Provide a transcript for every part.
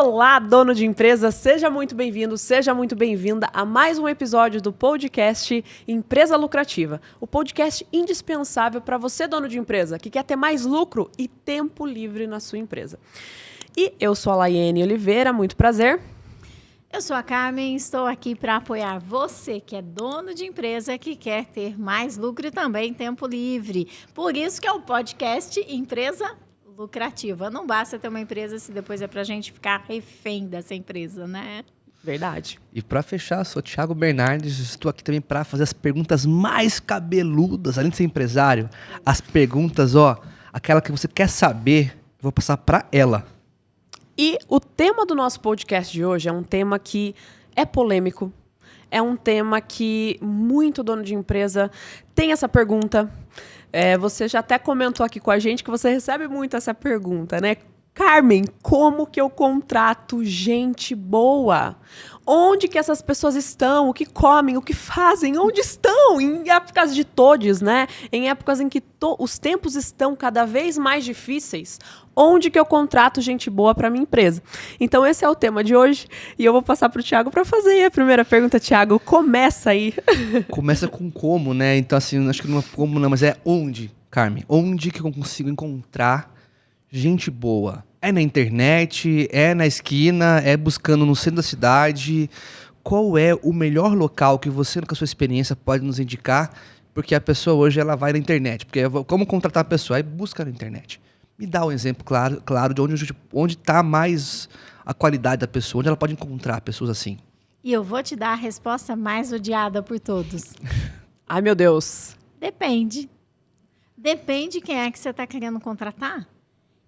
Olá, dono de empresa, seja muito bem-vindo, seja muito bem-vinda a mais um episódio do podcast Empresa Lucrativa, o podcast indispensável para você, dono de empresa, que quer ter mais lucro e tempo livre na sua empresa. E eu sou a Laiane Oliveira, muito prazer. Eu sou a Carmen, estou aqui para apoiar você que é dono de empresa, que quer ter mais lucro e também tempo livre. Por isso que é o podcast Empresa Lucrativa. Não basta ter uma empresa se depois é para a gente ficar refém dessa empresa, né? Verdade. E para fechar, sou Thiago Bernardes, estou aqui também para fazer as perguntas mais cabeludas, além de ser empresário, as perguntas, aquela que você quer saber, eu vou passar para ela. E o tema do nosso podcast de hoje é um tema que é polêmico, é um tema que muito dono de empresa tem essa pergunta. Você já até comentou aqui com a gente que você recebe muito essa pergunta, né? Carmen, como que eu contrato gente boa? Onde que essas pessoas estão? O que comem? O que fazem? Onde estão? Em épocas de todes, né? Em épocas em que os tempos estão cada vez mais difíceis, onde que eu contrato gente boa para minha empresa? Então esse é o tema de hoje e eu vou passar para o Thiago para fazer aí a primeira pergunta. Thiago, começa aí. Começa com como, né? Então assim, acho que não é como não, mas é onde, Carmen? Onde que eu consigo encontrar gente boa? É na internet, é na esquina, é buscando no centro da cidade? Qual é o melhor local que você, com a sua experiência, pode nos indicar? Porque a pessoa hoje ela vai na internet. Porque como contratar a pessoa? Aí busca na internet. Me dá um exemplo claro de onde está mais a qualidade da pessoa, onde ela pode encontrar pessoas assim. E eu vou te dar a resposta mais odiada por todos. Ai, meu Deus. Depende. Depende quem é que você está querendo contratar.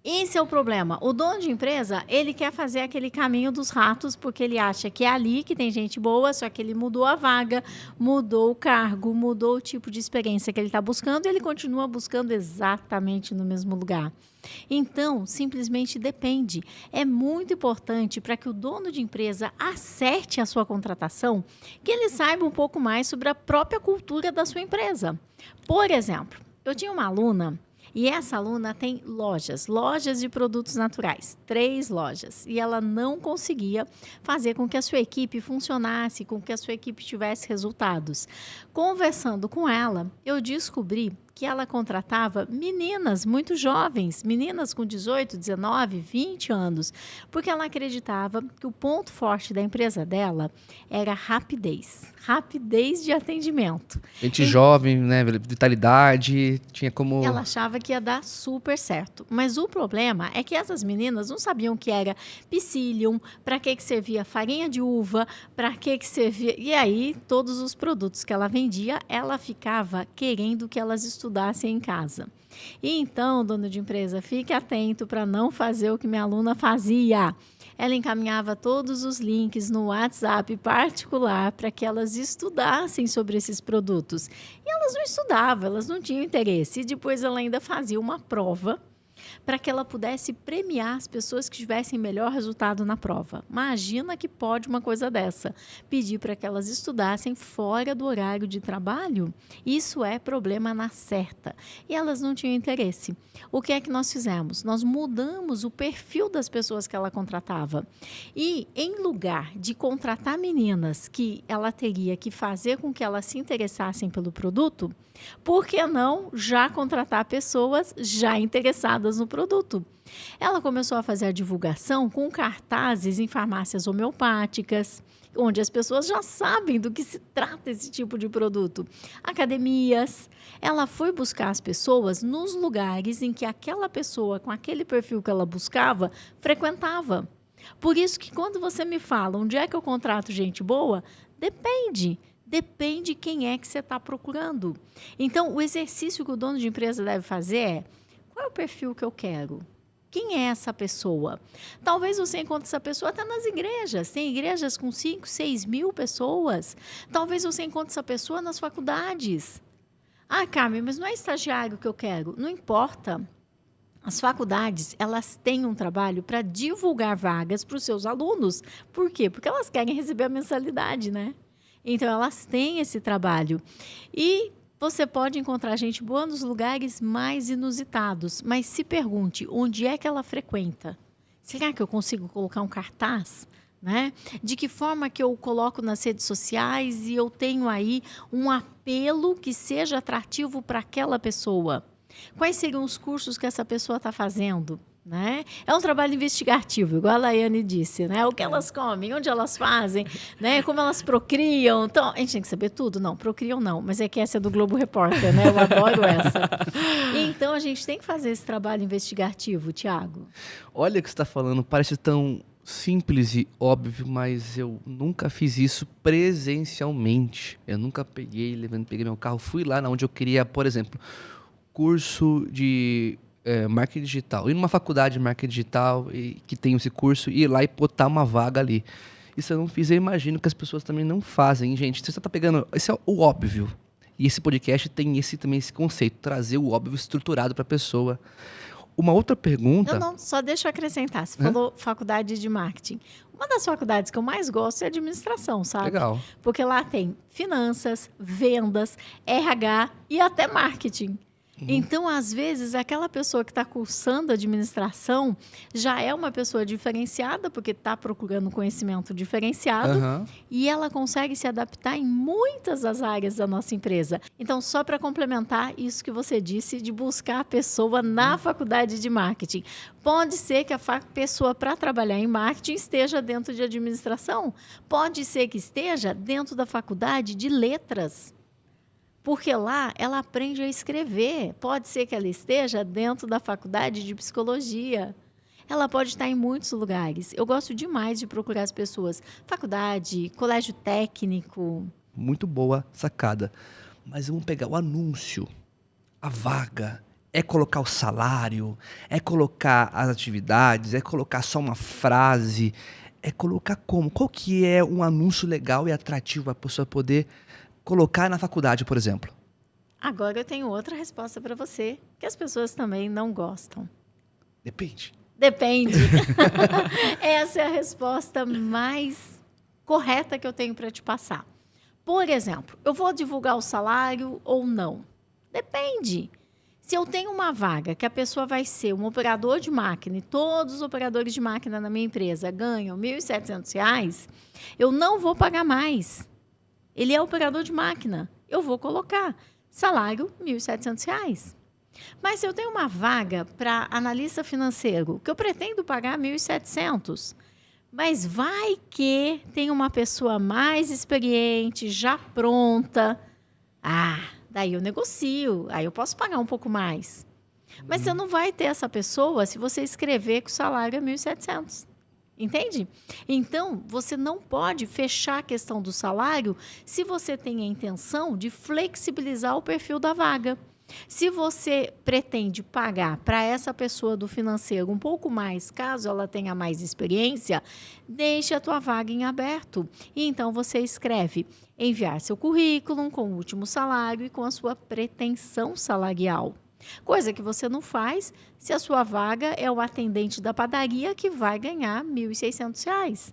Esse é o problema. O dono de empresa, ele quer fazer aquele caminho dos ratos, porque ele acha que é ali que tem gente boa, só que ele mudou a vaga, mudou o cargo, mudou o tipo de experiência que ele está buscando e ele continua buscando exatamente no mesmo lugar. Então, simplesmente depende. É muito importante para que o dono de empresa acerte a sua contratação, que ele saiba um pouco mais sobre a própria cultura da sua empresa. Por exemplo, eu tinha uma aluna. E essa aluna tem lojas de produtos naturais, 3 lojas. E ela não conseguia fazer com que a sua equipe funcionasse, com que a sua equipe tivesse resultados. Conversando com ela, eu descobri que ela contratava meninas muito jovens, meninas com 18, 19, 20 anos, porque ela acreditava que o ponto forte da empresa dela era rapidez de atendimento. Gente jovem, né, vitalidade, tinha como... Ela achava que ia dar super certo, mas o problema é que essas meninas não sabiam o que era psyllium, para que servia farinha de uva, para que servia... E aí, todos os produtos que ela vendia, ela ficava querendo que elas estudassem em casa. E então, dono de empresa, fique atento para não fazer o que minha aluna fazia. Ela encaminhava todos os links no WhatsApp particular para que elas estudassem sobre esses produtos. E elas não estudavam, elas não tinham interesse. E depois ela ainda fazia uma prova para que ela pudesse premiar as pessoas que tivessem melhor resultado na prova. Imagina que pode uma coisa dessa. Pedir para que elas estudassem fora do horário de trabalho? Isso é problema na certa. E elas não tinham interesse. O que é que nós fizemos? Nós mudamos o perfil das pessoas que ela contratava. E em lugar de contratar meninas que ela teria que fazer com que elas se interessassem pelo produto, por que não já contratar pessoas já interessadas no produto? Ela começou a fazer a divulgação com cartazes em farmácias homeopáticas, onde as pessoas já sabem do que se trata esse tipo de produto. Academias. Ela foi buscar as pessoas nos lugares em que aquela pessoa, com aquele perfil que ela buscava, frequentava. Por isso que quando você me fala onde é que eu contrato gente boa, depende. Depende quem é que você está procurando. Então, o exercício que o dono de empresa deve fazer é: qual é o perfil que eu quero? Quem é essa pessoa? Talvez você encontre essa pessoa até nas igrejas. Tem igrejas com 5, 6 mil pessoas. Talvez você encontre essa pessoa nas faculdades. Ah, Carmen, mas não é estagiário que eu quero. Não importa. As faculdades, elas têm um trabalho para divulgar vagas para os seus alunos. Por quê? Porque elas querem receber a mensalidade, né? Então, elas têm esse trabalho. E você pode encontrar gente boa nos lugares mais inusitados, mas se pergunte onde é que ela frequenta. Será que eu consigo colocar um cartaz? Né? De que forma que eu coloco nas redes sociais e eu tenho aí um apelo que seja atrativo para aquela pessoa? Quais seriam os cursos que essa pessoa está fazendo? Né? É um trabalho investigativo, igual a Laiane disse, né? O que elas comem, onde elas fazem, né? Como elas procriam. Então, a gente tem que saber tudo? Não, procriam não, mas é que essa é do Globo Repórter, né? Eu adoro essa. Então, a gente tem que fazer esse trabalho investigativo, Tiago. Olha o que você está falando, parece tão simples e óbvio, mas eu nunca fiz isso presencialmente. Eu nunca peguei meu carro, fui lá onde eu queria, por exemplo, curso de marketing digital. Ir numa faculdade de marketing digital que tem esse curso e ir lá e botar uma vaga ali. Isso eu não fiz, eu imagino que as pessoas também não fazem. Gente, você está pegando... Esse é o óbvio. E esse podcast tem também esse conceito, trazer o óbvio estruturado para a pessoa. Uma outra pergunta... Não, só deixa eu acrescentar. Você falou faculdade de marketing. Uma das faculdades que eu mais gosto é administração, sabe? Legal. Porque lá tem finanças, vendas, RH e até marketing. Então, às vezes, aquela pessoa que está cursando administração já é uma pessoa diferenciada, porque está procurando conhecimento diferenciado, e ela consegue se adaptar em muitas das áreas da nossa empresa. Então, só para complementar isso que você disse, de buscar a pessoa na faculdade de marketing. Pode ser que a pessoa, para trabalhar em marketing, esteja dentro de administração. Pode ser que esteja dentro da faculdade de letras. Porque lá ela aprende a escrever. Pode ser que ela esteja dentro da faculdade de psicologia. Ela pode estar em muitos lugares. Eu gosto demais de procurar as pessoas. Faculdade, colégio técnico. Muito boa sacada. Mas vamos pegar o anúncio, a vaga. É colocar o salário, é colocar as atividades, é colocar só uma frase. É colocar como? Qual que é um anúncio legal e atrativo para a pessoa poder... colocar na faculdade, por exemplo? Agora eu tenho outra resposta para você, que as pessoas também não gostam. Depende. Depende. Essa é a resposta mais correta que eu tenho para te passar. Por exemplo, eu vou divulgar o salário ou não? Depende. Se eu tenho uma vaga que a pessoa vai ser um operador de máquina e todos os operadores de máquina na minha empresa ganham R$ 1.700, eu não vou pagar mais. Ele é operador de máquina. Eu vou colocar salário R$ 1.700. Mas se eu tenho uma vaga para analista financeiro, que eu pretendo pagar R$ 1.700, mas vai que tem uma pessoa mais experiente, já pronta. Daí eu negocio, aí eu posso pagar um pouco mais. Mas você não vai ter essa pessoa se você escrever que o salário é R$ 1.700. Entende? Então, você não pode fechar a questão do salário se você tem a intenção de flexibilizar o perfil da vaga. Se você pretende pagar para essa pessoa do financeiro um pouco mais, caso ela tenha mais experiência, deixe a tua vaga em aberto. E então você escreve enviar seu currículo com o último salário e com a sua pretensão salarial. Coisa que você não faz se a sua vaga é o atendente da padaria que vai ganhar R$ 1.600.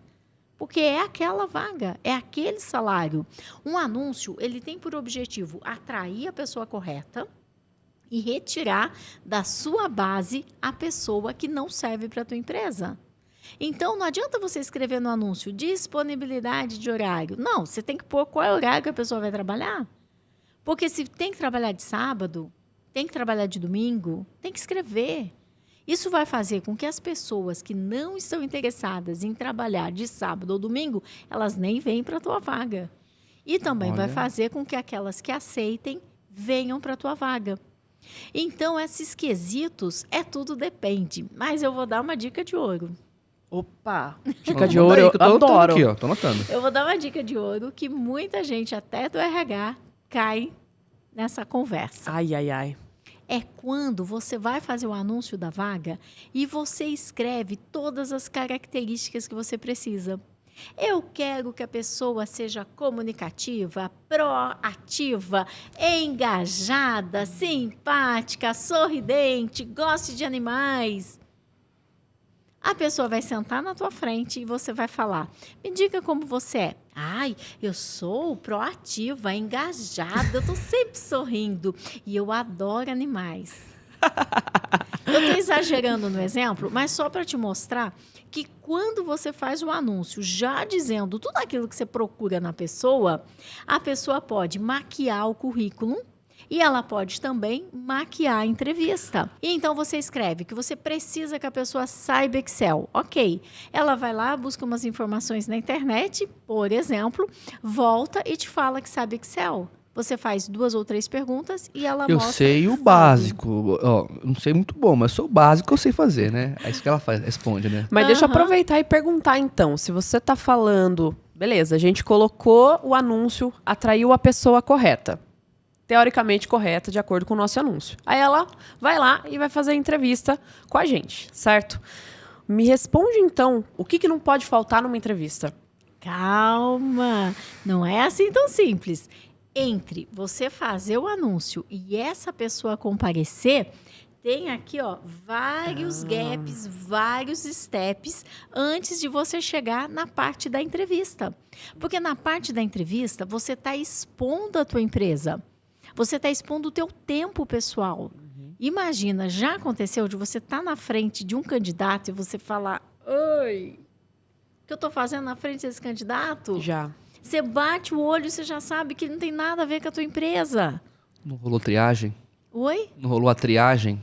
Porque é aquela vaga, é aquele salário. Um anúncio, ele tem por objetivo atrair a pessoa correta e retirar da sua base a pessoa que não serve para a tua empresa. Então, não adianta você escrever no anúncio disponibilidade de horário. Não, você tem que pôr qual é o horário que a pessoa vai trabalhar. Porque se tem que trabalhar de sábado, tem que trabalhar de domingo, tem que escrever. Isso vai fazer com que as pessoas que não estão interessadas em trabalhar de sábado ou domingo, elas nem venham para a tua vaga. E também vai fazer com que aquelas que aceitem venham para a tua vaga. Então, esses quesitos, tudo depende. Mas eu vou dar uma dica de ouro. Opa! Dica de ouro, eu adoro. Aqui, ó, tô anotando. Eu vou dar uma dica de ouro que muita gente, até do RH, cai nessa conversa. Ai, ai, ai. É quando você vai fazer o anúncio da vaga e você escreve todas as características que você precisa. Eu quero que a pessoa seja comunicativa, proativa, engajada, simpática, sorridente, goste de animais. A pessoa vai sentar na tua frente e você vai falar, me diga como você é. Ai, eu sou proativa, engajada, eu estou sempre sorrindo e eu adoro animais. Eu estou exagerando no exemplo, mas só para te mostrar que quando você faz o anúncio já dizendo tudo aquilo que você procura na pessoa, a pessoa pode maquiar o currículo e ela pode também maquiar a entrevista. E então você escreve que você precisa que a pessoa saiba Excel. Ok. Ela vai lá, busca umas informações na internet, por exemplo, volta e te fala que sabe Excel. Você faz 2 ou 3 perguntas e ela Eu mostra. sei o básico. Ó, não sei muito bom, mas sou o básico que eu sei fazer, né? É isso que ela faz, responde, né? Mas deixa eu aproveitar e perguntar então, se você tá falando, beleza, a gente colocou o anúncio, atraiu a pessoa correta. Teoricamente correta, de acordo com o nosso anúncio. Aí ela vai lá e vai fazer a entrevista com a gente, certo? Me responde então, o que não pode faltar numa entrevista? Calma, não é assim tão simples. Entre você fazer o anúncio e essa pessoa comparecer, tem aqui, ó, vários gaps, vários steps antes de você chegar na parte da entrevista. Porque na parte da entrevista, você está expondo a tua empresa. Você está expondo o teu tempo pessoal. Imagina, já aconteceu de você estar na frente de um candidato e você falar, oi, o que eu estou fazendo na frente desse candidato? Já. Você bate o olho e você já sabe que ele não tem nada a ver com a tua empresa. Não rolou triagem? Oi? Não rolou a triagem?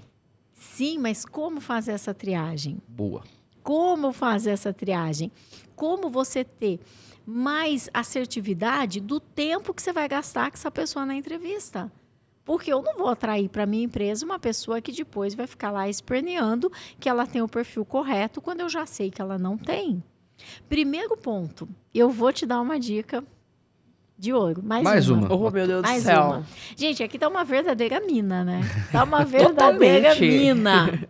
Sim, mas como fazer essa triagem? Boa. Como fazer essa triagem? Como você ter mais assertividade do tempo que você vai gastar com essa pessoa na entrevista? Porque eu não vou atrair para minha empresa uma pessoa que depois vai ficar lá esperneando que ela tem o perfil correto quando eu já sei que ela não tem. Primeiro ponto, eu vou te dar uma dica de ouro. Mais uma. Oh, meu Deus do Mais céu. uma. Gente, aqui tá uma verdadeira mina, né? Tá uma verdadeira Totalmente. mina.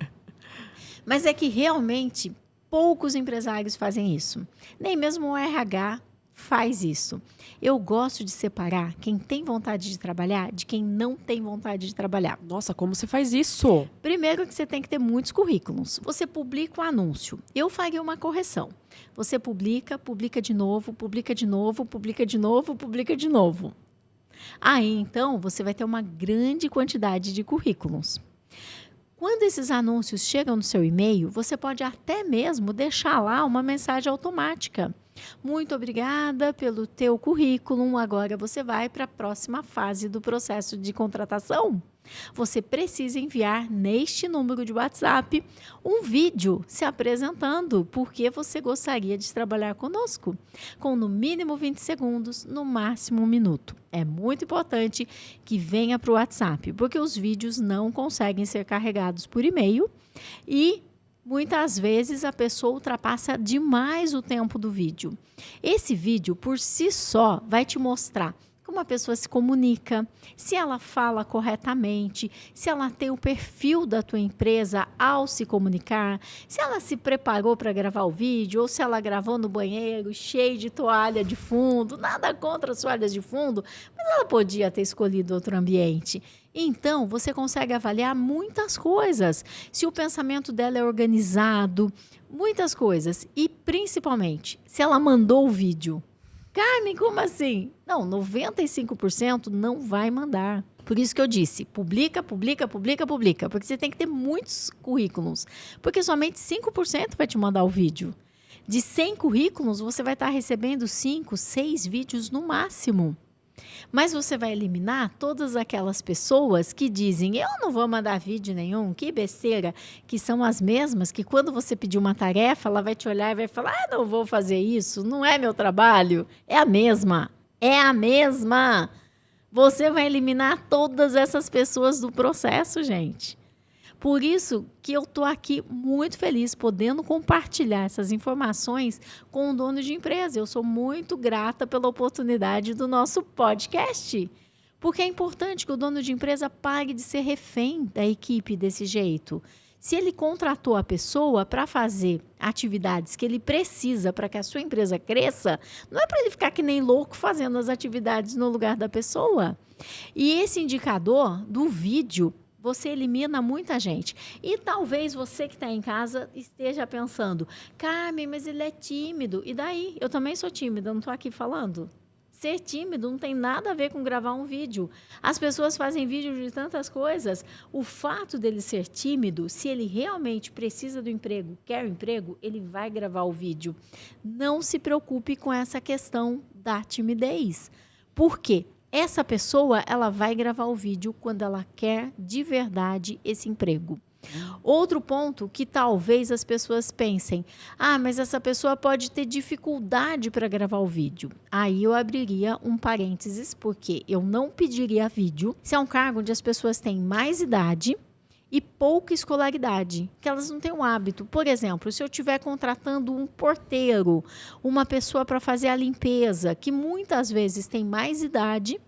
Mas é que realmente poucos empresários fazem isso. Nem mesmo o RH faz isso. Eu gosto de separar quem tem vontade de trabalhar de quem não tem vontade de trabalhar. Nossa, como você faz isso? Primeiro que você tem que ter muitos currículos. Você publica um anúncio. Eu faria uma correção. Você publica, publica de novo, publica de novo, publica de novo, publica de novo. Aí, então, você vai ter uma grande quantidade de currículos. Quando esses anúncios chegam no seu e-mail, você pode até mesmo deixar lá uma mensagem automática. Muito obrigada pelo teu currículo. Agora você vai para a próxima fase do processo de contratação. Você precisa enviar neste número de WhatsApp um vídeo se apresentando porque você gostaria de trabalhar conosco, com no mínimo 20 segundos, no máximo 1 minuto. É muito importante que venha para o WhatsApp, porque os vídeos não conseguem ser carregados por e-mail e muitas vezes a pessoa ultrapassa demais o tempo do vídeo. Esse vídeo, por si só, vai te mostrar como a pessoa se comunica, se ela fala corretamente, se ela tem o perfil da tua empresa ao se comunicar, se ela se preparou para gravar o vídeo ou se ela gravou no banheiro cheio de toalha de fundo. Nada contra as toalhas de fundo, mas ela podia ter escolhido outro ambiente. Então, você consegue avaliar muitas coisas. Se o pensamento dela é organizado, muitas coisas. E, principalmente, se ela mandou o vídeo. Carmen, como assim? Não, 95% não vai mandar. Por isso que eu disse, publica, publica, publica, publica. Porque você tem que ter muitos currículos. Porque somente 5% vai te mandar o vídeo. De 100 currículos, você vai estar recebendo 5, 6 vídeos no máximo. Mas você vai eliminar todas aquelas pessoas que dizem, eu não vou mandar vídeo nenhum, que besteira, que são as mesmas que quando você pedir uma tarefa, ela vai te olhar e vai falar, não vou fazer isso, não é meu trabalho. É a mesma, é a mesma. Você vai eliminar todas essas pessoas do processo, gente. Por isso que eu estou aqui muito feliz podendo compartilhar essas informações com o dono de empresa. Eu sou muito grata pela oportunidade do nosso podcast. Porque é importante que o dono de empresa pare de ser refém da equipe desse jeito. Se ele contratou a pessoa para fazer atividades que ele precisa para que a sua empresa cresça, não é para ele ficar que nem louco fazendo as atividades no lugar da pessoa. E esse indicador do vídeo, você elimina muita gente. E talvez você que está em casa esteja pensando, Carmen, mas ele é tímido. E daí? Eu também sou tímida, não estou aqui falando. Ser tímido não tem nada a ver com gravar um vídeo. As pessoas fazem vídeo de tantas coisas. O fato dele ser tímido, se ele realmente precisa do emprego, quer o emprego, ele vai gravar o vídeo. Não se preocupe com essa questão da timidez. Por quê? Essa pessoa, ela vai gravar o vídeo quando ela quer de verdade esse emprego. Outro ponto que talvez as pessoas pensem, mas essa pessoa pode ter dificuldade para gravar o vídeo. Aí eu abriria um parênteses, porque eu não pediria vídeo se é um cargo onde as pessoas têm mais idade e pouca escolaridade, que elas não têm um hábito. Por exemplo, se eu estiver contratando um porteiro, uma pessoa para fazer a limpeza, que muitas vezes tem mais idade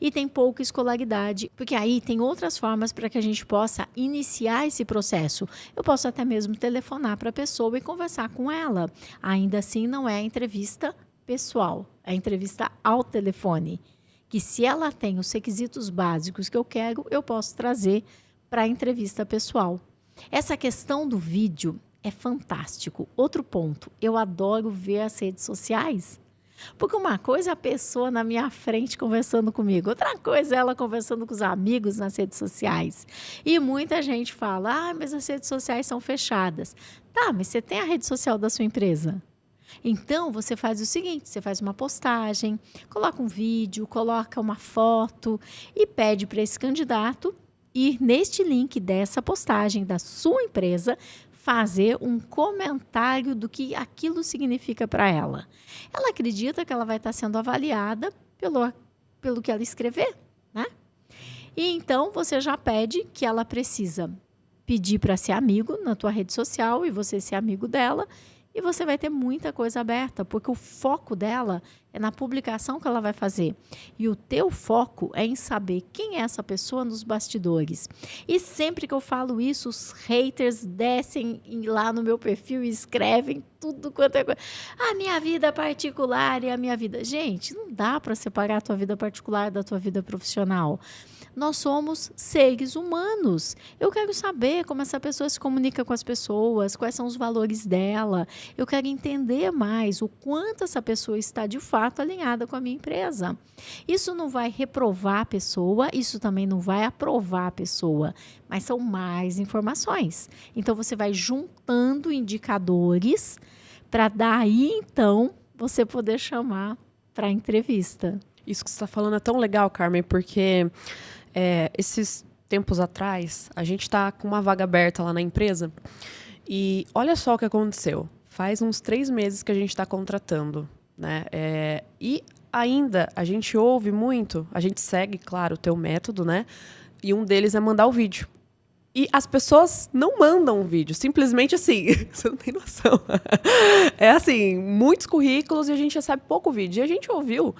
e tem pouca escolaridade, porque aí tem outras formas para que a gente possa iniciar esse processo. Eu posso até mesmo telefonar para a pessoa e conversar com ela. Ainda assim, não é entrevista pessoal, é entrevista ao telefone, que se ela tem os requisitos básicos que eu quero, eu posso trazer para a entrevista pessoal. Essa questão do vídeo é fantástico. Outro ponto, eu adoro ver as redes sociais. Porque uma coisa é a pessoa na minha frente conversando comigo, outra coisa é ela conversando com os amigos nas redes sociais. E muita gente fala, mas as redes sociais são fechadas. Tá, mas você tem a rede social da sua empresa. Então, você faz o seguinte, você faz uma postagem, coloca um vídeo, coloca uma foto e pede para esse candidato ir neste link dessa postagem da sua empresa, fazer um comentário do que aquilo significa para ela. Ela acredita que ela vai estar sendo avaliada pelo que ela escrever, né? E então, você já pede que ela precisa pedir para ser amigo na tua rede social e você ser amigo dela, e você vai ter muita coisa aberta, porque o foco dela é na publicação que ela vai fazer. E o teu foco é em saber quem é essa pessoa nos bastidores. E sempre que eu falo isso, os haters descem lá no meu perfil e escrevem tudo quanto é coisa. A minha vida particular e a minha vida. Gente, não dá para separar a tua vida particular da tua vida profissional. Nós somos seres humanos. Eu quero saber como essa pessoa se comunica com as pessoas, quais são os valores dela. Eu quero entender mais o quanto essa pessoa está de fato alinhada com a minha empresa. Isso não vai reprovar a pessoa, isso também não vai aprovar a pessoa, mas são mais informações. Então, você vai juntando indicadores para daí, então, você poder chamar para a entrevista. Isso que você está falando é tão legal, Carmen, porque esses tempos atrás, a gente está com uma vaga aberta lá na empresa e olha só o que aconteceu. Faz uns 3 meses que a gente está contratando, né? E ainda a gente ouve muito, a gente segue, claro, o teu método, né? E um deles é mandar o vídeo. E as pessoas não mandam um vídeo, simplesmente assim, você não tem noção. É assim, muitos currículos e a gente recebe pouco vídeo. E a gente ouviu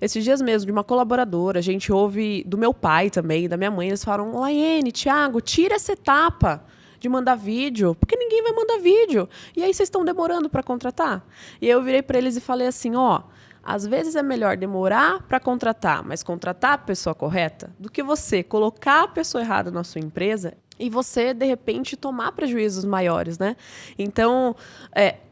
esses dias mesmo de uma colaboradora, a gente ouve do meu pai também, da minha mãe, eles falaram, Laiane, Thiago, tira essa etapa de mandar vídeo, porque ninguém vai mandar vídeo. E aí vocês estão demorando para contratar? E eu virei para eles e falei assim, às vezes é melhor demorar para contratar, mas contratar a pessoa correta, do que você colocar a pessoa errada na sua empresa e você, de repente, tomar prejuízos maiores, né? Então,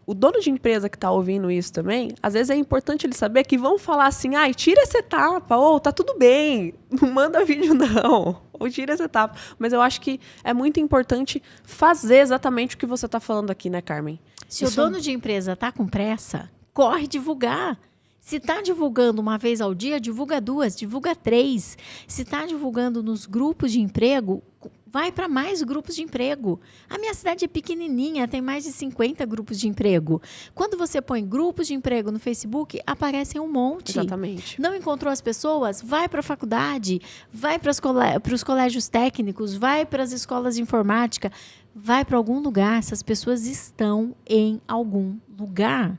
o dono de empresa que está ouvindo isso também, às vezes é importante ele saber que vão falar assim, tira essa etapa, ou tá tudo bem, não manda vídeo não, ou tira essa etapa. Mas eu acho que é muito importante fazer exatamente o que você está falando aqui, né, Carmen? Se o dono de empresa está com pressa, corre divulgar. Se está divulgando uma vez ao dia, divulga 2, divulga 3. Se está divulgando nos grupos de emprego, vai para mais grupos de emprego. A minha cidade é pequenininha, tem mais de 50 grupos de emprego. Quando você põe grupos de emprego no Facebook, aparecem um monte. Exatamente. Não encontrou as pessoas? Vai para a faculdade, vai para os colégios técnicos, vai para as escolas de informática, vai para algum lugar. Essas pessoas estão em algum lugar.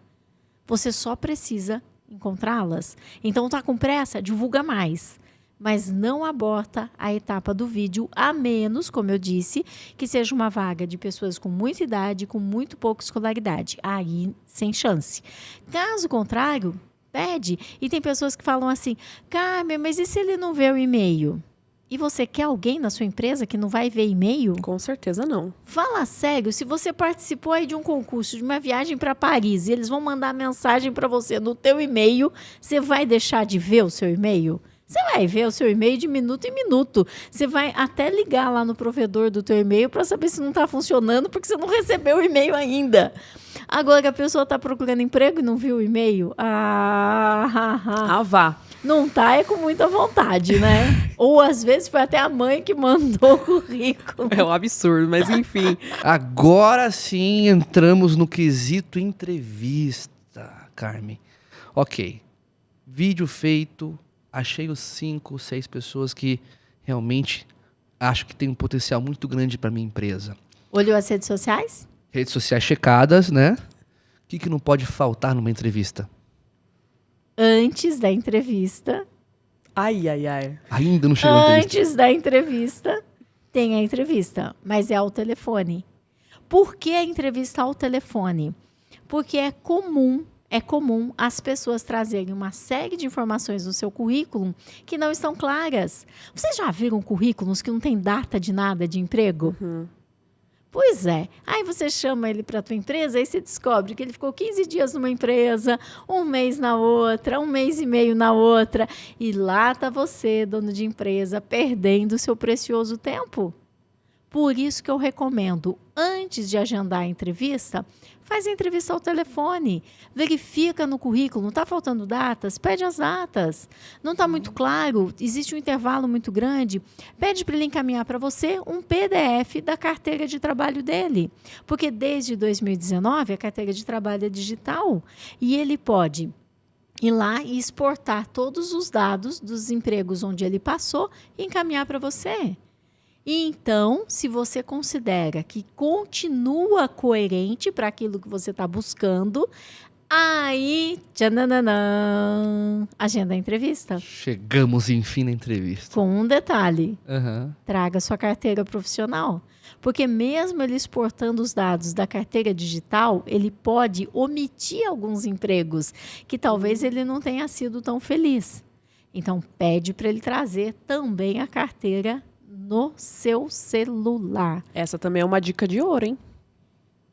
Você só precisa encontrá-las. Então, tá com pressa? Divulga mais. Mas não aborta a etapa do vídeo, a menos, como eu disse, que seja uma vaga de pessoas com muita idade, com muito pouca escolaridade. Aí, sem chance. Caso contrário, pede. E tem pessoas que falam assim, Carmen, mas e se ele não vê o e-mail? E você quer alguém na sua empresa que não vai ver e-mail? Com certeza não. Fala sério, se você participou aí de um concurso, de uma viagem para Paris, e eles vão mandar mensagem para você no teu e-mail, você vai deixar de ver o seu e-mail? Você vai ver o seu e-mail de minuto em minuto. Você vai até ligar lá no provedor do teu e-mail para saber se não está funcionando, porque você não recebeu o e-mail ainda. Agora a pessoa está procurando emprego e não viu o e-mail? Vá. Não tá, é com muita vontade, né? Ou às vezes foi até a mãe que mandou o currículo. É um absurdo, mas enfim. Agora sim entramos no quesito entrevista, Carmen. Ok, vídeo feito, achei os 5, 6 pessoas que realmente acho que tem um potencial muito grande para minha empresa. Olhou as redes sociais? Redes sociais checadas, né? O que não pode faltar numa entrevista? Antes da entrevista. Ai. Ainda não chegou a entrevista. Antes da entrevista, tem a entrevista, mas é ao telefone. Por que a entrevista ao telefone? Porque é comum as pessoas trazerem uma série de informações no seu currículo que não estão claras. Vocês já viram currículos que não tem data de nada de emprego? Uhum. Pois é. Aí você chama ele para a tua empresa, aí você descobre que ele ficou 15 dias numa empresa, 1 mês na outra, 1 mês e meio na outra. E lá está você, dono de empresa, perdendo o seu precioso tempo. Por isso que eu recomendo, antes de agendar a entrevista, faz a entrevista ao telefone. Verifica no currículo, não está faltando datas? Pede as datas. Não está muito claro? Existe um intervalo muito grande? Pede para ele encaminhar para você um PDF da carteira de trabalho dele. Porque desde 2019 a carteira de trabalho é digital e ele pode ir lá e exportar todos os dados dos empregos onde ele passou e encaminhar para você. E então, se você considera que continua coerente para aquilo que você está buscando, aí, tchananã, agenda a entrevista. Chegamos, enfim, na entrevista. Com um detalhe, Traga sua carteira profissional. Porque mesmo ele exportando os dados da carteira digital, ele pode omitir alguns empregos que talvez ele não tenha sido tão feliz. Então, pede para ele trazer também a carteira no seu celular. Essa também é uma dica de ouro, hein?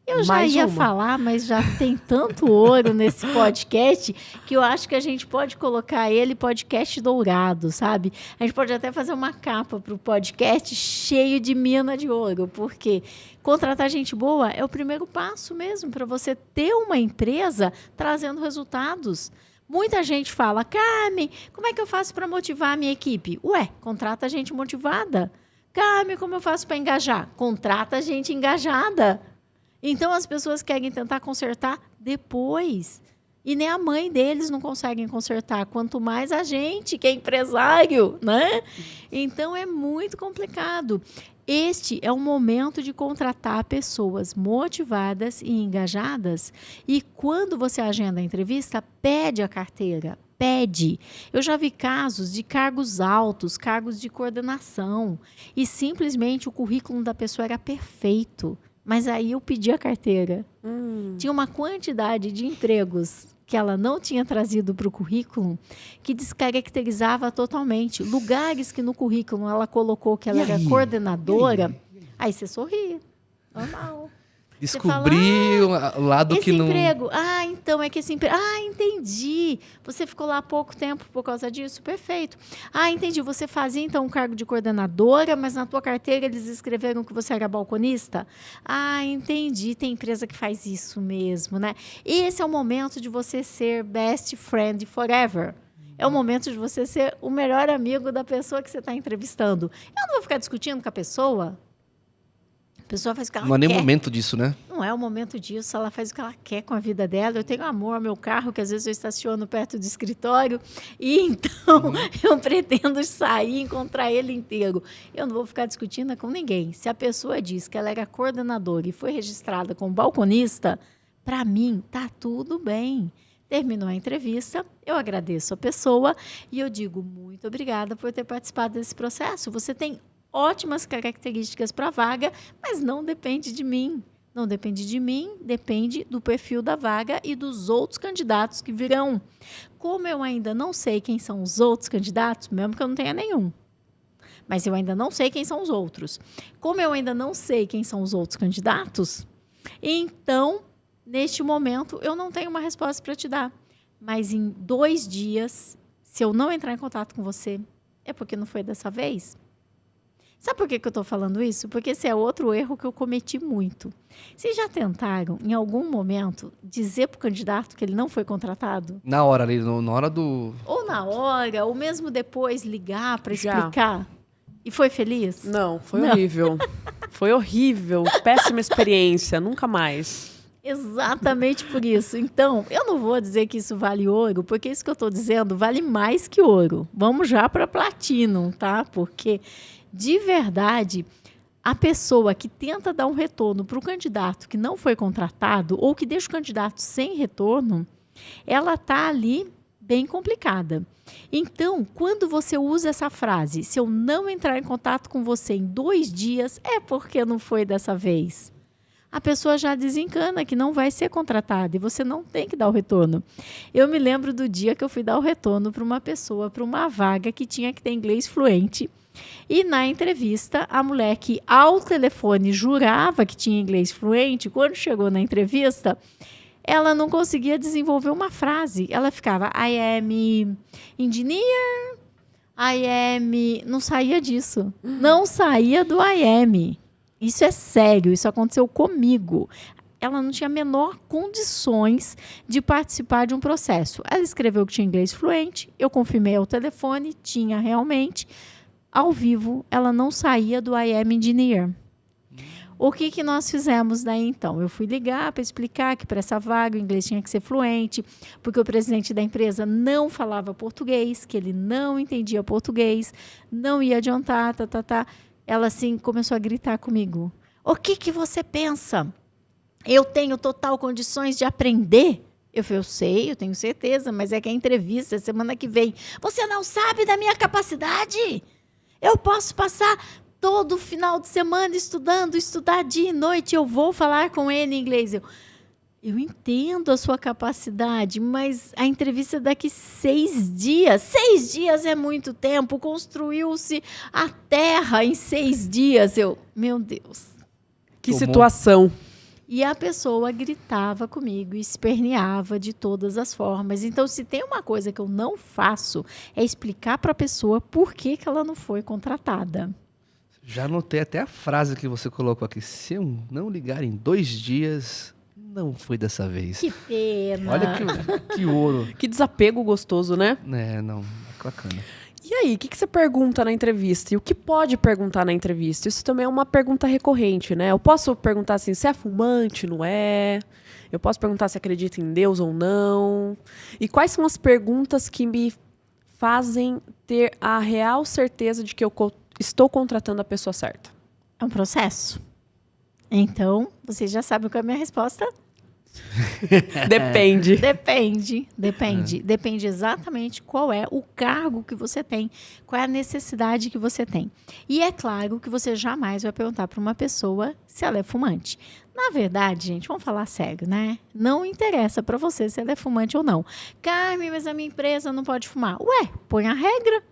Eu já ia falar, mas já tem tanto ouro nesse podcast que eu acho que a gente pode colocar ele podcast dourado, sabe? A gente pode até fazer uma capa para o podcast cheio de mina de ouro, porque contratar gente boa é o primeiro passo mesmo para você ter uma empresa trazendo resultados. Muita gente fala, Carmen, como é que eu faço para motivar a minha equipe? Ué, contrata gente motivada. Carmen, como eu faço para engajar? Contrata gente engajada. Então, as pessoas querem tentar consertar depois. E nem a mãe deles não conseguem consertar, quanto mais a gente, que é empresário, né? Então, é muito complicado. Este é o momento de contratar pessoas motivadas e engajadas. E quando você agenda a entrevista, pede a carteira. Pede. Eu já vi casos de cargos altos, cargos de coordenação. E simplesmente o currículo da pessoa era perfeito. Mas aí eu pedi a carteira. Tinha uma quantidade de empregos que ela não tinha trazido para o currículo, que descaracterizava totalmente. Lugares que no currículo ela colocou que ela era coordenadora, aí você sorri. Normal. Descobri o lado que não... Esse emprego, então é que esse emprego... entendi. Você ficou lá há pouco tempo por causa disso? Perfeito. Entendi. Você fazia, então, um cargo de coordenadora, mas na tua carteira eles escreveram que você era balconista? Entendi. Tem empresa que faz isso mesmo, né? Esse é o momento de você ser best friend forever. É o momento de você ser o melhor amigo da pessoa que você está entrevistando. Eu não vou ficar discutindo com a pessoa. A pessoa faz o que ela quer. Não é nem momento disso, né? Não é o momento disso. Ela faz o que ela quer com a vida dela. Eu tenho amor ao meu carro, que às vezes eu estaciono perto do escritório. E então eu pretendo sair e encontrar ele inteiro. Eu não vou ficar discutindo com ninguém. Se a pessoa diz que ela era coordenadora e foi registrada como balconista, para mim, tá tudo bem. Terminou a entrevista, eu agradeço a pessoa e eu digo muito obrigada por ter participado desse processo. Você tem ótimas características para a vaga, mas não depende de mim. Não depende de mim, depende do perfil da vaga e dos outros candidatos que virão. Como eu ainda não sei quem são os outros candidatos, mesmo que eu não tenha nenhum. mas eu ainda não sei quem são os outros. Como eu ainda não sei quem são os outros candidatos, então, neste momento, eu não tenho uma resposta para te dar. Mas em 2 dias, se eu não entrar em contato com você, é porque não foi dessa vez? Sabe por que eu estou falando isso? Porque esse é outro erro que eu cometi muito. Vocês já tentaram, em algum momento, dizer para o candidato que ele não foi contratado? Na hora ali, na hora do... Ou na hora, ou mesmo depois ligar para Já. explicar? E foi feliz? Não, foi Não. horrível. Foi horrível. Péssima experiência. Nunca mais. Exatamente por isso. Então, eu não vou dizer que isso vale ouro, porque isso que eu estou dizendo vale mais que ouro. Vamos já para Platinum, tá? Porque, de verdade, a pessoa que tenta dar um retorno para o candidato que não foi contratado ou que deixa o candidato sem retorno, ela está ali bem complicada. Então, quando você usa essa frase, se eu não entrar em contato com você em 2 dias, é porque não foi dessa vez. A pessoa já desencana que não vai ser contratada e você não tem que dar o retorno. Eu me lembro do dia que eu fui dar o retorno para uma pessoa, para uma vaga que tinha que ter inglês fluente. E na entrevista, a mulher que ao telefone jurava que tinha inglês fluente, quando chegou na entrevista, ela não conseguia desenvolver uma frase. Ela ficava, I am engineer, I am... Não saía disso. Não saía do I am. Isso é sério, isso aconteceu comigo. Ela não tinha a menor condições de participar de um processo. Ela escreveu que tinha inglês fluente, eu confirmei ao telefone, tinha realmente. Ao vivo, ela não saía do I am engineer. O que nós fizemos daí, então? Eu fui ligar para explicar que para essa vaga o inglês tinha que ser fluente, porque o presidente da empresa não falava português, que ele não entendia português, não ia adiantar, Ela, assim, começou a gritar comigo. O que você pensa? Eu tenho total condições de aprender? Eu falei, eu sei, eu tenho certeza, mas é que a entrevista é semana que vem. Você não sabe da minha capacidade? Eu posso passar todo final de semana estudando, estudar dia e noite, eu vou falar com ele em inglês. Eu entendo a sua capacidade, mas a entrevista é daqui 6 dias. 6 dias é muito tempo. Construiu-se a terra em 6 dias. Meu Deus. Que situação. E a pessoa gritava comigo e esperneava de todas as formas. Então, se tem uma coisa que eu não faço, é explicar para a pessoa por que ela não foi contratada. Já anotei até a frase que você colocou aqui. Se eu não ligar em 2 dias... Não foi dessa vez. Que pena. Olha que ouro. Que desapego gostoso, né? Não, bacana. E aí, o que você pergunta na entrevista? E o que pode perguntar na entrevista? Isso também é uma pergunta recorrente, né? Eu posso perguntar assim, se é fumante, não é? Eu posso perguntar se acredita em Deus ou não? E quais são as perguntas que me fazem ter a real certeza de que eu estou contratando a pessoa certa? É um processo. Então, vocês já sabem qual é a minha resposta? Depende. Depende exatamente qual é o cargo que você tem, qual é a necessidade que você tem. E é claro que você jamais vai perguntar para uma pessoa se ela é fumante. Na verdade, gente, vamos falar sério, né? Não interessa para você se ela é fumante ou não. Carmen, mas a minha empresa não pode fumar. Ué, põe a regra.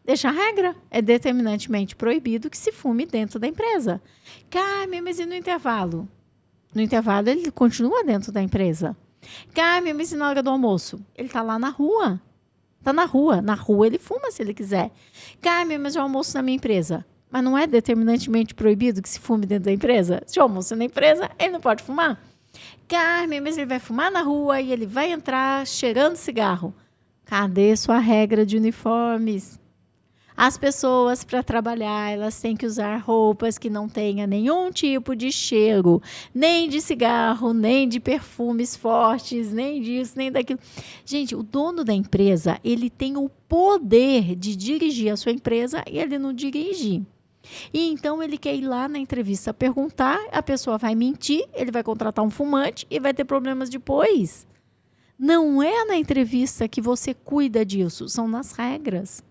Deixa a regra. É determinantemente proibido que se fume dentro da empresa. Carmen, mas e no intervalo? No intervalo, ele continua dentro da empresa. Carmen, mas e na hora do almoço? Ele está lá na rua. Está na rua. Na rua ele fuma se ele quiser. Carmen, mas eu almoço na minha empresa. Mas não é determinantemente proibido que se fume dentro da empresa? Se eu almoço na empresa, ele não pode fumar. Carmen, mas ele vai fumar na rua e ele vai entrar cheirando cigarro. Cadê sua regra de uniformes? As pessoas, para trabalhar, elas têm que usar roupas que não tenham nenhum tipo de cheiro, nem de cigarro, nem de perfumes fortes, nem disso, nem daquilo. Gente, o dono da empresa, ele tem o poder de dirigir a sua empresa e ele não dirige. E então ele quer ir lá na entrevista perguntar, a pessoa vai mentir, ele vai contratar um fumante e vai ter problemas depois. Não é na entrevista que você cuida disso, são nas regras.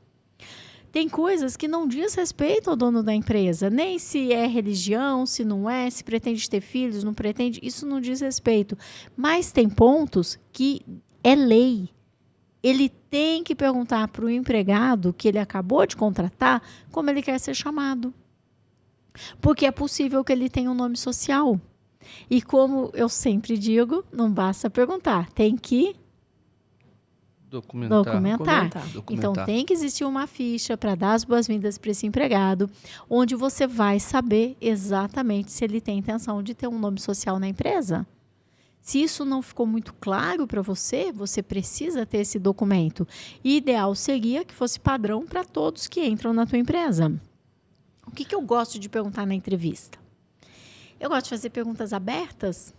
Tem coisas que não diz respeito ao dono da empresa, nem se é religião, se não é, se pretende ter filhos, não pretende, isso não diz respeito. Mas tem pontos que é lei. ele tem que perguntar para o empregado que ele acabou de contratar como ele quer ser chamado. Porque é possível que ele tenha um nome social. E como eu sempre digo, não basta perguntar, tem que documentar. Então, tem que existir uma ficha para dar as boas-vindas para esse empregado, onde você vai saber exatamente se ele tem intenção de ter um nome social na empresa. Se isso não ficou muito claro para você, você precisa ter esse documento. E ideal seria que fosse padrão para todos que entram na tua empresa. O que eu gosto de perguntar na entrevista? Eu gosto de fazer perguntas abertas,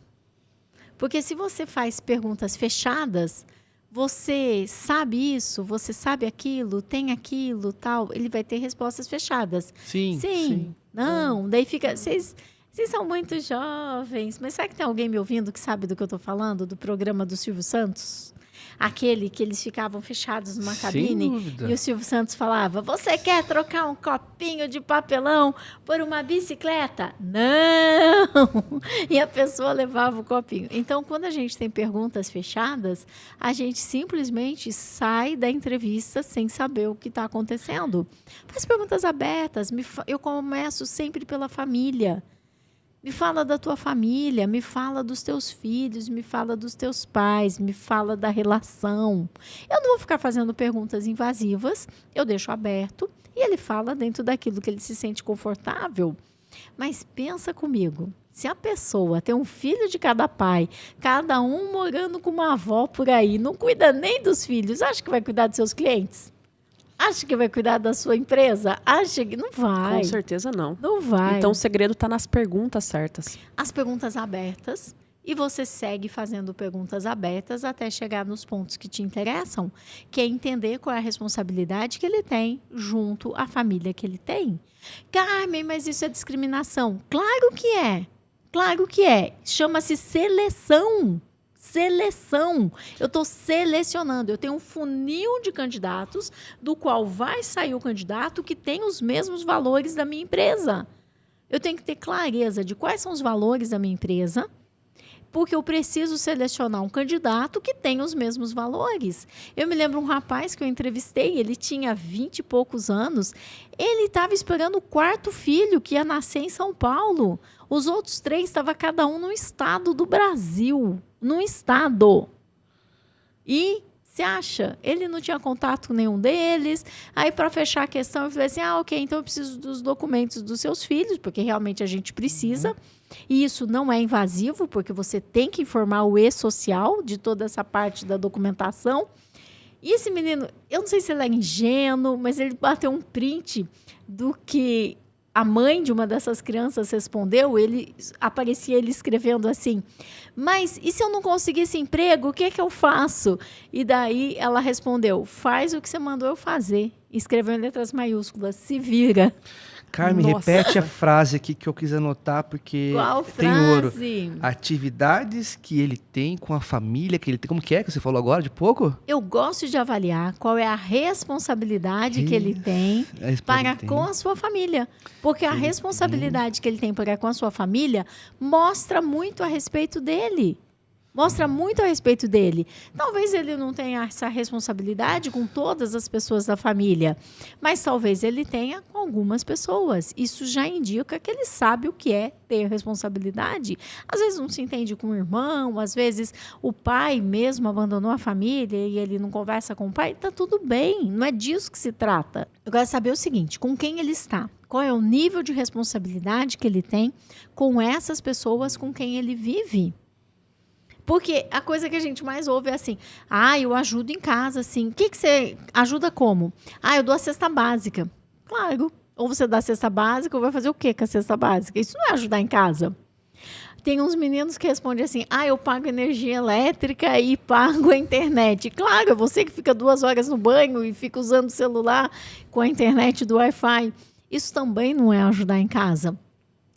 porque se você faz perguntas fechadas, você sabe isso, você sabe aquilo, tem aquilo, tal, ele vai ter respostas fechadas. Sim. Não, daí fica... Vocês são muito jovens, mas será que tem alguém me ouvindo que sabe do que eu estou falando? Do programa do Silvio Santos? Aquele que eles ficavam fechados numa cabine e o Silvio Santos falava, você quer trocar um copinho de papelão por uma bicicleta? Não! E a pessoa levava o copinho. Então, quando a gente tem perguntas fechadas, a gente simplesmente sai da entrevista sem saber o que está acontecendo. Faz perguntas abertas. Eu começo sempre pela família. Me fala da tua família, me fala dos teus filhos, me fala dos teus pais, me fala da relação. Eu não vou ficar fazendo perguntas invasivas, eu deixo aberto e ele fala dentro daquilo que ele se sente confortável. Mas pensa comigo, se a pessoa tem um filho de cada pai, cada um morando com uma avó por aí, não cuida nem dos filhos, acha que vai cuidar dos seus clientes? Acha que vai cuidar da sua empresa? Acha que não vai. Com certeza não. Não vai. Então o segredo está nas perguntas certas. As perguntas abertas. E você segue fazendo perguntas abertas até chegar nos pontos que te interessam, que é entender qual é a responsabilidade que ele tem junto à família que ele tem. Carmen, mas isso é discriminação. Claro que é. Claro que é. Chama-se seleção. Seleção. Eu estou selecionando. Eu tenho um funil de candidatos do qual vai sair o candidato que tem os mesmos valores da minha empresa. Eu tenho que ter clareza de quais são os valores da minha empresa, porque eu preciso selecionar um candidato que tenha os mesmos valores. Eu me lembro um rapaz que eu entrevistei, ele tinha 20 e poucos anos, ele estava esperando o 4º filho que ia nascer em São Paulo. Os outros 3 estavam cada um num estado do Brasil. Num estado. E você acha? Ele não tinha contato com nenhum deles. Aí, para fechar a questão, eu falei assim, ok, então eu preciso dos documentos dos seus filhos, porque realmente a gente precisa. E isso não é invasivo, porque você tem que informar o e-social de toda essa parte da documentação. E esse menino, eu não sei se ele é ingênuo, mas ele bateu um print do que a mãe de uma dessas crianças respondeu. Aparecia ele escrevendo assim, mas e se eu não conseguir esse emprego, o que é que eu faço? E daí ela respondeu, faz o que você mandou eu fazer. Escreveu em letras maiúsculas, se vira. Carmen, repete a frase aqui que eu quis anotar, porque qual tem ouro. frase? Atividades que ele tem com a família que ele tem. Como que você falou agora, de pouco? Eu gosto de avaliar qual é a responsabilidade que ele tem para com a sua família. Porque a responsabilidade que ele tem para com a sua família mostra muito a respeito dele. Mostra muito a respeito dele. Talvez ele não tenha essa responsabilidade com todas as pessoas da família, mas talvez ele tenha com algumas pessoas. Isso já indica que ele sabe o que é ter responsabilidade. Às vezes não se entende com o irmão, às vezes o pai mesmo abandonou a família e ele não conversa com o pai. Está tudo bem, não é disso que se trata. Eu quero saber o seguinte, com quem ele está? Qual é o nível de responsabilidade que ele tem com essas pessoas com quem ele vive? Porque a coisa que a gente mais ouve é assim, eu ajudo em casa, assim. O que você ajuda como? Eu dou a cesta básica. Claro. Ou você dá a cesta básica, ou vai fazer o quê com a cesta básica? Isso não é ajudar em casa. Tem uns meninos que respondem assim, eu pago energia elétrica e pago a internet. Claro, você que fica 2 horas no banho e fica usando o celular com a internet do Wi-Fi. Isso também não é ajudar em casa.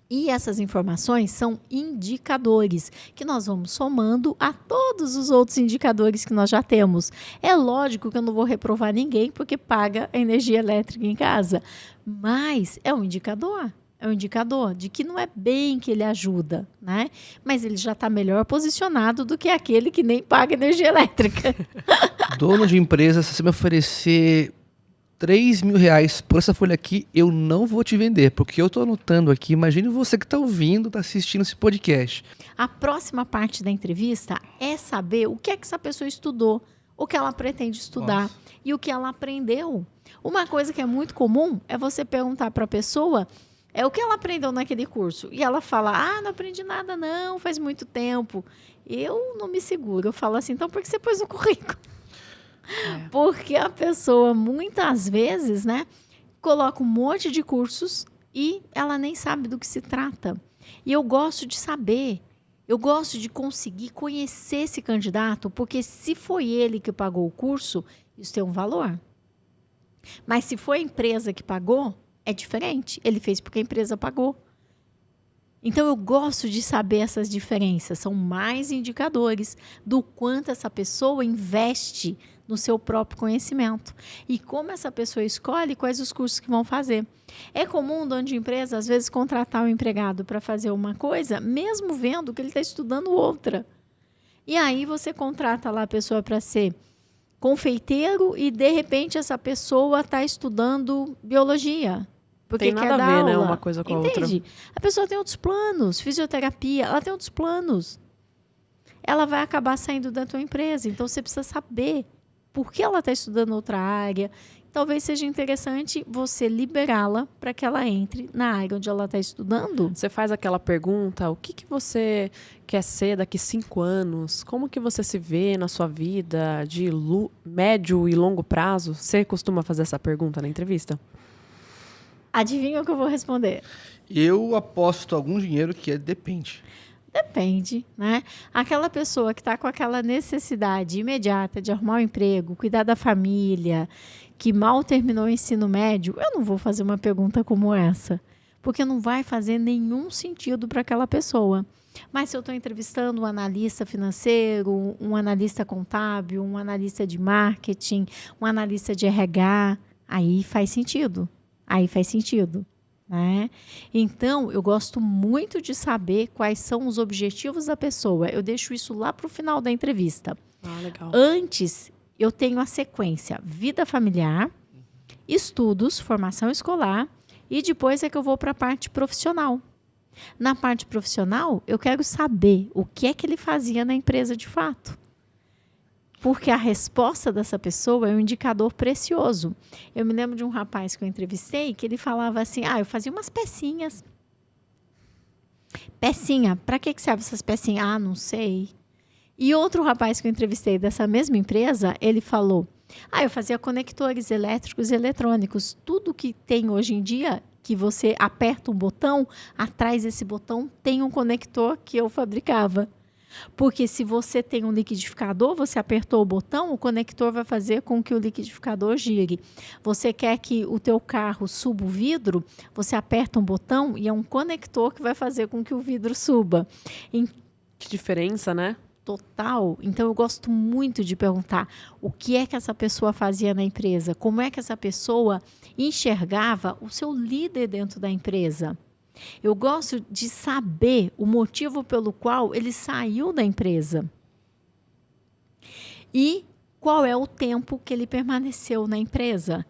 E essas informações são indicadores que nós vamos somando a todos os outros indicadores que nós já temos. É lógico que eu não vou reprovar ninguém porque paga a energia elétrica em casa, mas é um indicador. É um indicador de que não é bem que ele ajuda, né? Mas ele já está melhor posicionado do que aquele que nem paga energia elétrica. Dono de empresa, se você me oferecer R$3.000 por essa folha aqui, eu não vou te vender, porque eu tô anotando aqui. Imagine você que tá ouvindo, tá assistindo esse podcast. A próxima parte da entrevista é saber o que é que essa pessoa estudou, o que ela pretende estudar. Nossa. E o que ela aprendeu. Uma coisa que é muito comum é você perguntar para a pessoa o que ela aprendeu naquele curso. E ela fala, não aprendi nada não, faz muito tempo. Eu não me seguro. Eu falo assim, então por que você pôs no currículo? Porque a pessoa, muitas vezes, né, coloca um monte de cursos e ela nem sabe do que se trata. E eu gosto de saber, eu gosto de conseguir conhecer esse candidato, porque se foi ele que pagou o curso, isso tem um valor. Mas se foi a empresa que pagou, é diferente. Ele fez porque a empresa pagou. Então, eu gosto de saber essas diferenças. São mais indicadores do quanto essa pessoa investe no seu próprio conhecimento. E como essa pessoa escolhe quais os cursos que vão fazer. É comum, dono de empresa, às vezes, contratar um empregado para fazer uma coisa, mesmo vendo que ele está estudando outra. E aí, você contrata lá a pessoa para ser confeiteiro e, de repente, essa pessoa está estudando biologia. Porque tem nada a ver, né, uma coisa com a outra. Entende? A pessoa tem outros planos, fisioterapia, ela tem outros planos. Ela vai acabar saindo da tua empresa. Então, você precisa saber por que ela está estudando outra área. Talvez seja interessante você liberá-la para que ela entre na área onde ela está estudando. Você faz aquela pergunta, o que você quer ser daqui 5 anos? Como que você se vê na sua vida de médio e longo prazo? Você costuma fazer essa pergunta na entrevista? Adivinha o que eu vou responder? Eu aposto algum dinheiro que depende. Depende, né? Aquela pessoa que está com aquela necessidade imediata de arrumar um emprego, cuidar da família, que mal terminou o ensino médio, eu não vou fazer uma pergunta como essa, porque não vai fazer nenhum sentido para aquela pessoa. Mas se eu estou entrevistando um analista financeiro, um analista contábil, um analista de marketing, um analista de RH, aí faz sentido. Aí faz sentido, né? Então, eu gosto muito de saber quais são os objetivos da pessoa. Eu deixo isso lá para o final da entrevista. Legal. Antes, eu tenho a sequência vida familiar, estudos, formação escolar, e depois é que eu vou para a parte profissional. Na parte profissional, eu quero saber o que é que ele fazia na empresa de fato. Porque a resposta dessa pessoa é um indicador precioso. Eu me lembro de um rapaz que eu entrevistei que ele falava assim, eu fazia umas pecinhas. Pecinha, para que servem essas pecinhas? Não sei. E outro rapaz que eu entrevistei dessa mesma empresa, ele falou, eu fazia conectores elétricos e eletrônicos. Tudo que tem hoje em dia, que você aperta um botão, atrás desse botão tem um conector que eu fabricava. Porque se você tem um liquidificador, você apertou o botão, o conector vai fazer com que o liquidificador gire. Você quer que o teu carro suba o vidro, você aperta um botão e é um conector que vai fazer com que o vidro suba. Que diferença, né? Total. Então, eu gosto muito de perguntar o que é que essa pessoa fazia na empresa, como é que essa pessoa enxergava o seu líder dentro da empresa. Eu gosto de saber o motivo pelo qual ele saiu da empresa. E qual é o tempo que ele permaneceu na empresa.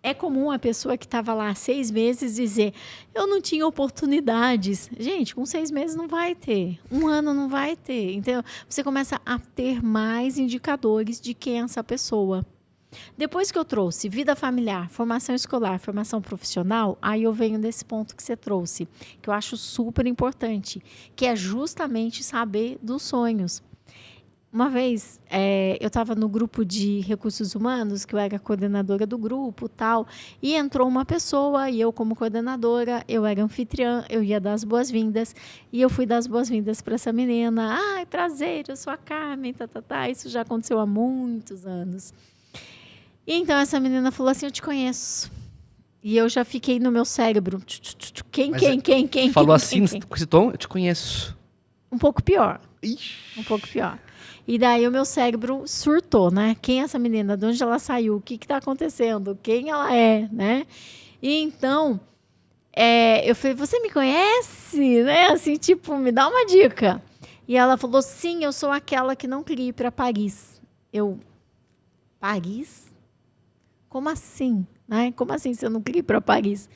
É comum a pessoa que estava lá há 6 meses dizer, eu não tinha oportunidades. Gente, com 6 meses não vai ter. 1 ano não vai ter. Então, você começa a ter mais indicadores de quem é essa pessoa. Depois que eu trouxe vida familiar, formação escolar, formação profissional, aí eu venho nesse ponto que você trouxe, que eu acho super importante, que é justamente saber dos sonhos. Uma vez, eu estava no grupo de recursos humanos, que eu era coordenadora do grupo, tal, e entrou uma pessoa, e eu como coordenadora, eu era anfitriã, eu ia dar as boas-vindas, e eu fui dar as boas-vindas para essa menina. Prazer, eu sou a Carmen, isso já aconteceu há muitos anos. E então essa menina falou assim, eu te conheço. E eu já fiquei no meu cérebro, quem? Falou assim, com esse tom, eu te conheço. Um pouco pior. Ixi. Um pouco pior. E daí o meu cérebro surtou, né? Quem é essa menina? De onde ela saiu? O que está acontecendo? Quem ela é, né? E então, eu falei, você me conhece? Né? Assim, tipo, me dá uma dica. E ela falou, sim, eu sou aquela que não queria ir para Paris. Paris? Como assim? Né? Como assim você não queria ir para Paris?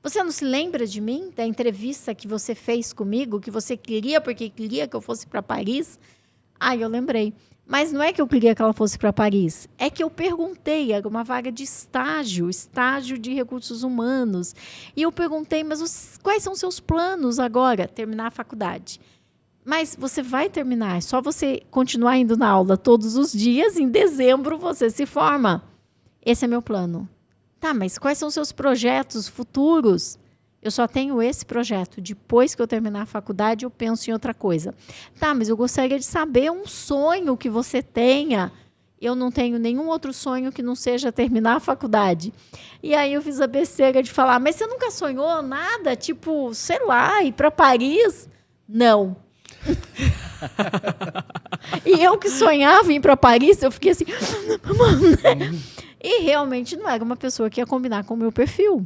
Você não se lembra de mim, da entrevista que você fez comigo, que você queria porque queria que eu fosse para Paris? Ah, eu lembrei. Mas não é que eu queria que ela fosse para Paris. É que eu perguntei, era uma vaga de estágio de recursos humanos. E eu perguntei, mas quais são os seus planos agora? Terminar a faculdade. Mas você vai terminar, é só você continuar indo na aula todos os dias, em dezembro você se forma. Esse é meu plano. Tá, mas quais são os seus projetos futuros? Eu só tenho esse projeto. Depois que eu terminar a faculdade, eu penso em outra coisa. Tá, mas eu gostaria de saber um sonho que você tenha. Eu não tenho nenhum outro sonho que não seja terminar a faculdade. E aí eu fiz a besteira de falar, mas você nunca sonhou nada? Tipo, sei lá, ir para Paris? Não. E eu que sonhava em ir para Paris, eu fiquei assim... E realmente não era uma pessoa que ia combinar com o meu perfil.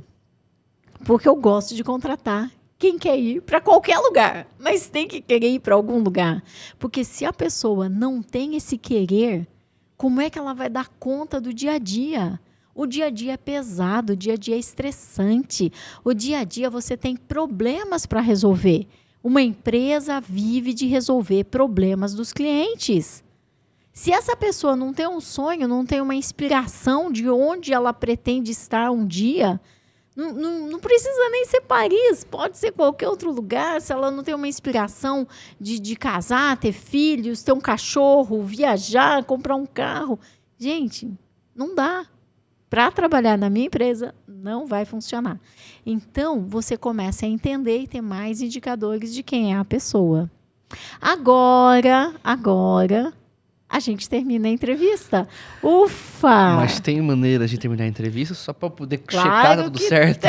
Porque eu gosto de contratar quem quer ir para qualquer lugar, mas tem que querer ir para algum lugar. Porque se a pessoa não tem esse querer, como é que ela vai dar conta do dia a dia? O dia a dia é pesado, o dia a dia é estressante. O dia a dia você tem problemas para resolver. Uma empresa vive de resolver problemas dos clientes. Se essa pessoa não tem um sonho, não tem uma inspiração de onde ela pretende estar um dia... Não precisa nem ser Paris, pode ser qualquer outro lugar. Se ela não tem uma inspiração de casar, ter filhos, ter um cachorro, viajar, comprar um carro. Gente, não dá. Para trabalhar na minha empresa, não vai funcionar. Então, você começa a entender e ter mais indicadores de quem é a pessoa. Agora, a gente termina a entrevista. Ufa! Mas tem maneiras de terminar a entrevista só para poder checar tudo certo?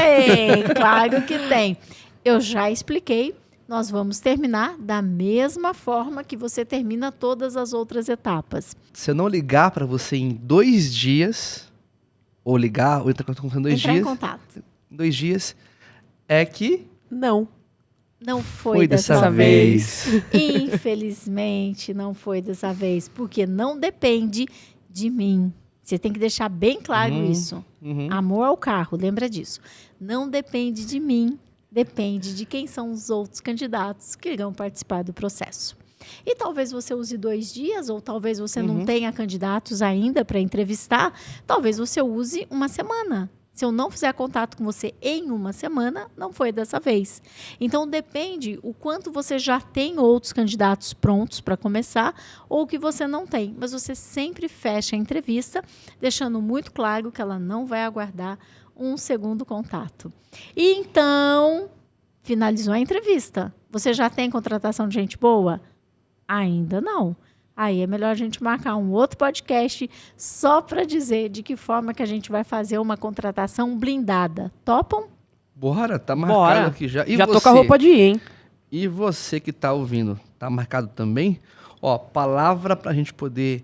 Claro que tem. Eu já expliquei. Nós vamos terminar da mesma forma que você termina todas as outras etapas. Se eu não ligar para você em 2 dias, ou ligar, ou entrar em contato em 2 dias... Entrar em contato. Em 2 dias, é que... Não foi dessa vez. Infelizmente, não foi dessa vez, porque não depende de mim. Você tem que deixar bem claro isso. Amor ao carro, lembra disso. Não depende de mim, depende de quem são os outros candidatos que irão participar do processo. E talvez você use 2 dias, ou talvez você não tenha candidatos ainda para entrevistar, talvez você use 1 semana. Se eu não fizer contato com você em 1 semana, não foi dessa vez. Então, depende o quanto você já tem outros candidatos prontos para começar ou que você não tem. Mas você sempre fecha a entrevista, deixando muito claro que ela não vai aguardar um segundo contato. E então, finalizou a entrevista. Você já tem contratação de gente boa? Ainda não. Aí é melhor a gente marcar um outro podcast só para dizer de que forma que a gente vai fazer uma contratação blindada. Topam? Bora, tá marcado aqui já. E já tô com a roupa de ir, hein? E você que tá ouvindo, tá marcado também? Ó, palavra pra gente poder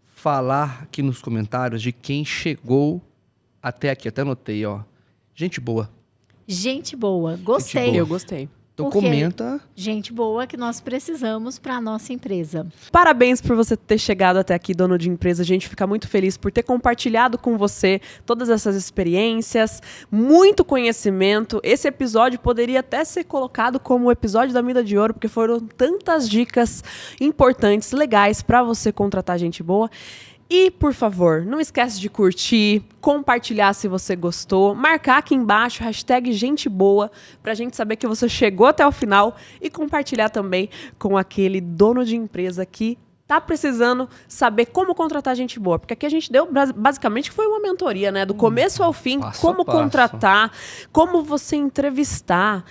falar aqui nos comentários de quem chegou até aqui. Até anotei, ó. Gente boa. Gente boa. Gostei. Gente boa. Eu gostei. Então Porque comenta. Gente boa que nós precisamos para a nossa empresa. Parabéns por você ter chegado até aqui, dono de empresa. A gente fica muito feliz por ter compartilhado com você todas essas experiências, muito conhecimento. Esse episódio poderia até ser colocado como o episódio da Mida de Ouro, porque foram tantas dicas importantes, legais para você contratar gente boa. E, por favor, não esquece de curtir, compartilhar se você gostou, marcar aqui embaixo, hashtag gente boa, pra gente saber que você chegou até o final e compartilhar também com aquele dono de empresa que tá precisando saber como contratar gente boa. Porque aqui a gente deu, basicamente, que foi uma mentoria, né? Do começo ao fim, como contratar, como você entrevistar,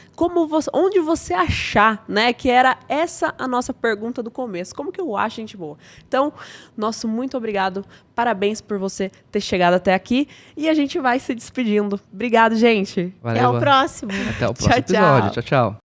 onde você achar, né? Que era essa a nossa pergunta do começo. Como que eu acho gente boa? Então, nosso muito obrigado. Parabéns por você ter chegado até aqui. E a gente vai se despedindo. Obrigado, gente. Valeu. Até o próximo. Até o próximo episódio. Tchau, tchau.